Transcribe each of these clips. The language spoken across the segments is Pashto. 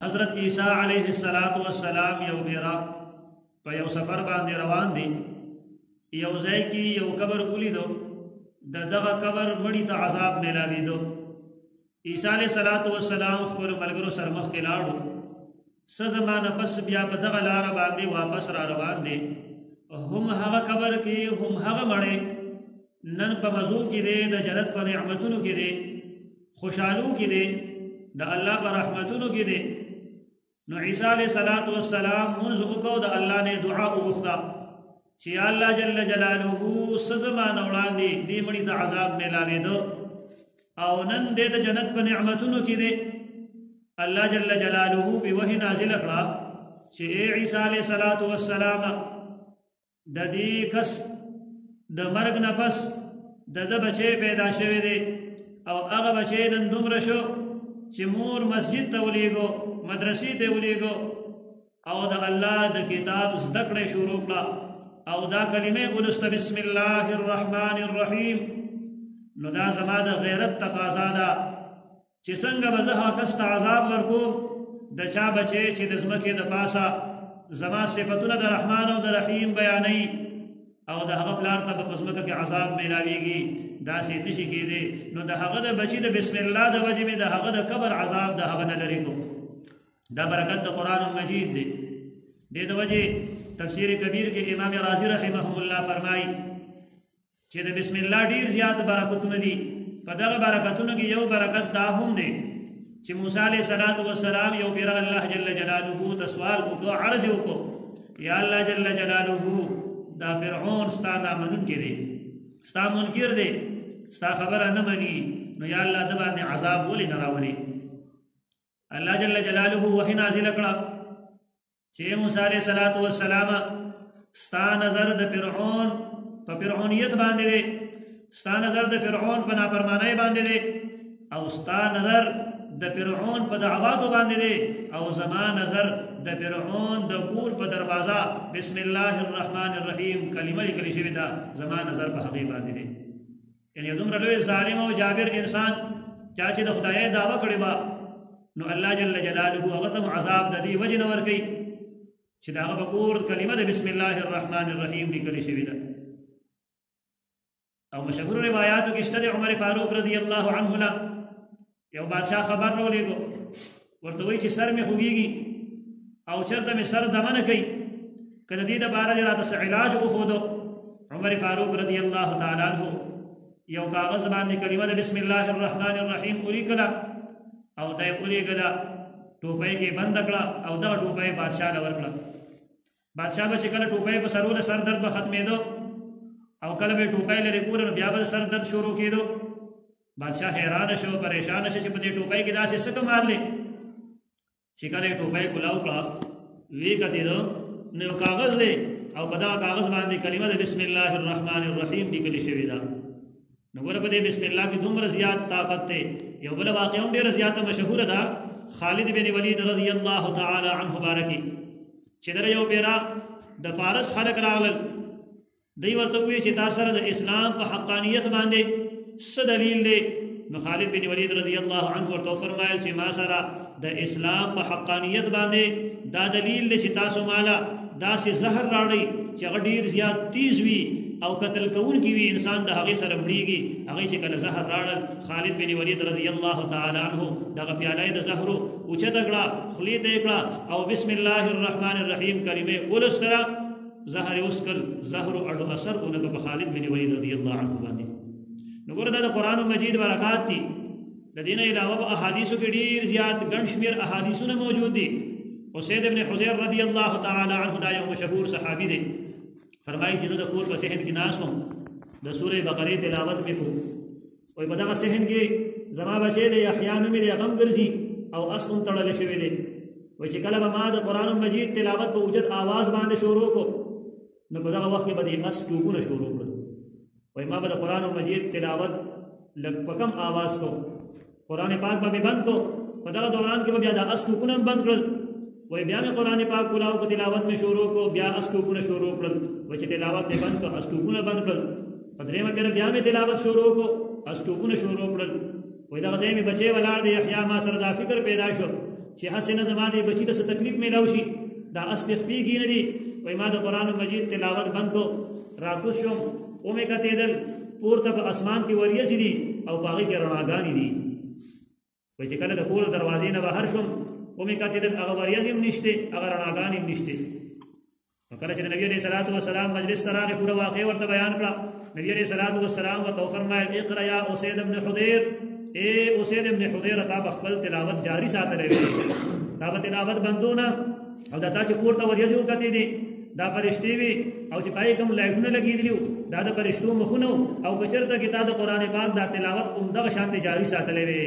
حضرت عیسیٰ علیہ السلام یو بیرا په یو سفر باندې روان دي. یو ځای کې یو قبر ولیدو، د دغه قبر مړي ته عذاب میلاوېدو. عیسی علیه السلام خپل ملګرو سره مخکې لاړو. څه زمانه پس بیا په دغه لاره باندې واپس را روان دي. هم هغه قبر کې هم هغه مړی نن په مزو کې دی، د جنت په نعمتونو کې دی، خوشحالو کې دی، د الله په رحمتونو کې دی. نو عیسی علیہ السلام منځ وکړو، د الله نه دعا وغوښته چې یا الله جل جلاله څه زمانه وړاندې دې مړي ته عذاب میلاوېده او نن دې د جنت په نعمتونو کې دی. الله جل جلاله په وحی نازل کړه چې ای عیسی علیہ السلام د دې کس د مرګ نه پس د ده بچی پیدا شوی دی او هغه بچی نن دومره شو چې مور مسجد ته ولېږو، مدرسې ته ولېږو او د الله د کتاب زده کړې شروع کړه او دا کلمې ولسته بسم الله الرحمن الرحیم. نو دا زما د غیرت تقاضا ده چې څنګه به زه هغه کس ته عذاب ورکوم د چا بچی چې د ځمکې د پاسه زما صفتونه د رحمان او د رحیم بیانوي او د هغه پلار ته په ځمکه کې عذاب میلاویږي، داسې نشي کېدی. نو د هغه د بچي د بسم الله د وجې مې د هغه د قبر عذاب د هغه نه لرې کړو. دا برکت د قرآن مجید دی. دې د وجې تفسیر کبیر کې امام رازی رحمهم الله فرمایي چې د بسم الله ډېر زیات برکتونه دي. په دغه برکتونو کې یو برکت دا هم دی چې موسی علیه السلام یو بیر الله جل جلاله ته سوال وکړو، عرض وکړو یا الله جل جلاله دا فرعون ستا نامنونکی دی، ستا منکر دی، ستا خبره نه مني، نو یا الله د باندې عذاب ولې نه راولي؟ الله جل جلاله وحی نازل کړه چې موسی علیه السلام ستا نظر د فرعون په فرعونیت باندې دی، ستا نظر د فرعون په نافرمانی باندې دی او ستا نظر د فرعون په دعواتو باندې دی او زما نظر د فرعون د کور په دروازه بسم الله الرحمن الرحیم کلمه لیکل شوې ده، زما نظر په هغې باندې دی. یعنې دومره لوی ظالم او جابر انسان چا چې د خدایۍ دعوه کړې وه، نو الله جل جلاله هغه ته عذاب د دې وجې نه ورکوي چې د هغه په کور کلمه د بسم الله الرحمن الرحیم لیکل شوې ده. او مشهور روایاتو کې شته د عمر فاروق رضی الله عنه له یو بادشاہ خبر راولېږو، ورته وایي چې سر مې خوږېږي او چېرته مې سر دمه نه کوي، که د دې دپاره دې راته څه علاج وښودو. عمر فاروق رضی الله تعالی عنه یو کاغذ باندې کلمه د بسم الله الرحمن الرحیم ولیکله او دا یې ولېږله، ټوپۍ کې بنده کړه او دغه ټوپۍ بادشاه له ورکړه. بادشاه به چې کله ټوپۍ په سرونه سر درد به ختمېدو او کله به ټوپۍ لرې کوله نو بیا به سر درد شروع کېدو. بادشاه حیرانه شو، پریشانه شو چې په دې ټوپۍ کې داسې څه کمال دی چې کله یې ټوپۍ کولاو کړه ویې کتېده نو یو کاغذ دی او په دغه کاغذ باندې کلمه د بسم الله الرحمن الرحیم لیکلې شوې ده. نو ګوره په دې بسم الله کې دومره زیات طاقت دی. یو بله واقعه هم ډېره زیاته مشهوره ده، خالد بن ولید رضی الله تعالی عنه بارکي چې دغه یو پیرا د فارس خلک راغلل، دوی ورته وویل چې تا سره د اسلام په حقانیت باندې څه دلیل دی؟ نو خالد بن ولید رضی الله عنه ورته وفرمایل چې ما سره د اسلام په حقانیت باندې دا دلیل دی چې تاسو ماله داسې زهر راړئ چې هغه ډېر زیات تیز وي او قتل کوونکي وي، انسان د هغې سره مړېږي. هغې چې کله زهر راړل خالد بن ولید رضی الله تعالی عنه دغه پیاله یې د زهرو اوچته کړه، خولې ته یې کړه او بسم الله الرحمن الرحیم کلمې ولوستله، زهر یې وڅکل، زهرو اړو اثر ونه کړ په خالد بن ولید رضی الله عنه باندې. نو ګوره دا د قرآن مجید برکات دي. د دې نه علاوه په احادیثو کې ډېر زیات ګڼ شمېر احادیثونه موجود دي. اسید ابن حضیر رضی الله تعالی عنه دا یو مشهور صحابي دی، فرمایي چې زه د کور په صحن کې ناست وم، د سورې بقرې تلاوت مې کړو، وایي په دغه صحن کې زما بچی دی یحیا نوم یې دی، هغه هم ګرځي او اس هم تړلی شوی دی. وایي چې کله به ما د قرآن مجید تلاوت په اوچت آواز باندې شروع کړو نو په دغه وخت کې به د اس ټوپونه شروع کړل. وایي ما به د قرآن مجید تلاوت لږ په کم آواز کو، قرآن پاک به مې بند کو، په دغه دوران کې به بیا د اس ټوپونه هم بند کړل. وایي بیا مې قرآن پاک کولاو کو، تلاوت مې شروع کو، بیا اس ټوپونه شروع کړل. وایي چې تلاوت مې بند کو، اس ټوپونه بند کړل. په درېیمه بیا مې تلاوت شروع کو، اس ټوپونه شروع کړل. وایي دغه ځای مې بچی ولاړ دی، یحیا ما سره دا فکر پیدا شو چې حسنه زمانه بچی ته تکلیف میلاو شي دا اس تخفیږي نه دي وای ما د قران مجید تلاوت بند کو راکوس شم او مې کتهدل پورته په اسمان کې وریځي دي او باغی کې رڼاګانی دي وای چې کله د کور دروازې نه بهر شم او مې کتهدل هغه وریځي هم نشته هغه رڼاګانی هم نشته کله چې نبی عليه الصلاه والسلام مجلس تراغه پورا واقع ورته بیان کړه نبی عليه الصلاه والسلام وتو فرمایل اقرا یا اسید ابن حضیر اے اسید ابن حضیر تا خپل تلاوت جاری ساتلې دا تلاوت بندونه او دا چې پورته وریځي وکړې دي دا فرشتي وي او چې پای کوم لایټونه لګېدلیو دا د فرشتو مخونه او بشرته کې تا د قران پاک دا تلاوت عمدغه شانته جاری ساتلې وي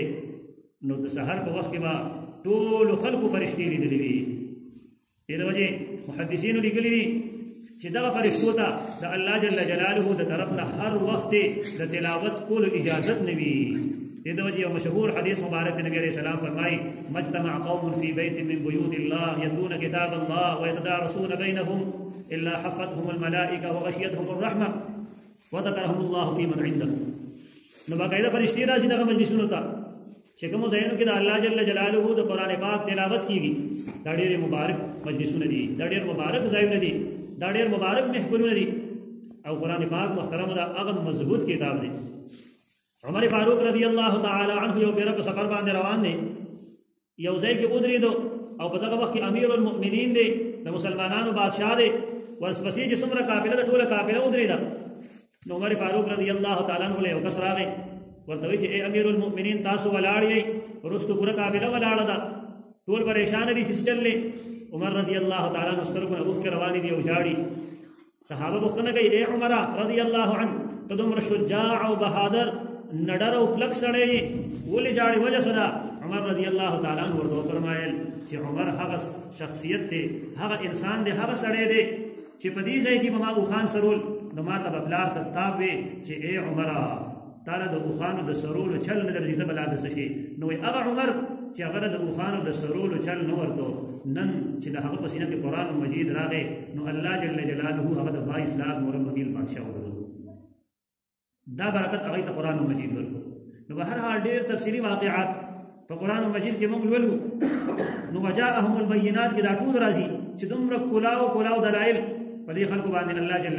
نو د سحر په وخت کې با ټول خلقو فرشتي لیدلې وي دې د وجه محدثینو لیکلي دي چې دغه فرشتو ته د الله جل جلاله د طرف نه هر وخت د تلاوت کول اجازه نه وي دې د وجه مشهور حدیث مبارک نبی عليه السلام فرمایي مجتمع قوم في بيت من بيوت الله يتلون كتاب الله ويتدارسون بينهم الا حفتهم الملائكه وغشيتهم الرحمه وذكرهم الله في من عنده نو باقاعده فرشتي راځي دغه مجلسونو ته چې کوم ځایونو کې د الله جل جلاله د قران پاک تلاوت کیږي دا ډېر مبارک مجلسونه دي دا ډېر مبارک ځایونه دي دا ډېر مبارک محفلونه دي او قران پاک محترم دا هغه مضبوط کتاب دی عمر فاروق رضی الله تعالی عنہ یو بیره په سفر باندې روان دي یو ځای کې ودرېدو او په دغه وخت کې امیر المؤمنین دی د مسلمانانو بادشاہ دی ورپسې چې څومره قافله د ټوله قافله ودرېده نو عمر فاروق رضی الله تعالی عنہ له یو کس راغی ورته وایي چې اے امیر المؤمنین تاسو ولاړ یې ورستو پوره قافله ولاړه ده ټول پریشان دي چې چللې عمر رضی الله تعالی عنہ سترګونه اوښکې روانې دي او ژاړي صحابه پوښتنه کوي اے عمر رضی الله عنه ته دومره شجاع او بهادر نډر او کلک سړی ولې جاړي وجه صدا عمر رضی الله تعالی عنہ ورته فرمایل چې عمر هغه شخصیت دی هغه انسان دی هغه سړی دی چې په دې ځای کې ما او خان سرول نو ما ته بلار خطاب وي چې اے عمر تعالی د اوخانو د سرولو چل نه درځي ته بلا د شي نو هغه عمر چې هغه د اوخانو د سرولو چل نه ورته نن چې د هغه په سینه کې قران مجید راغی نو الله جل جلاله هغه د 22 لاکھ مربوطیل بادشاہ وګرځو دا برکت هغه ته قران مجید ورکو نو به هر حال ډېر تفصیلی واقعات په قران مجید کې موږ ولولو نو وجاءهم البينات کې دا ټول راځي چې دومره کلاو دلایل په دې خلکو باندې الله جل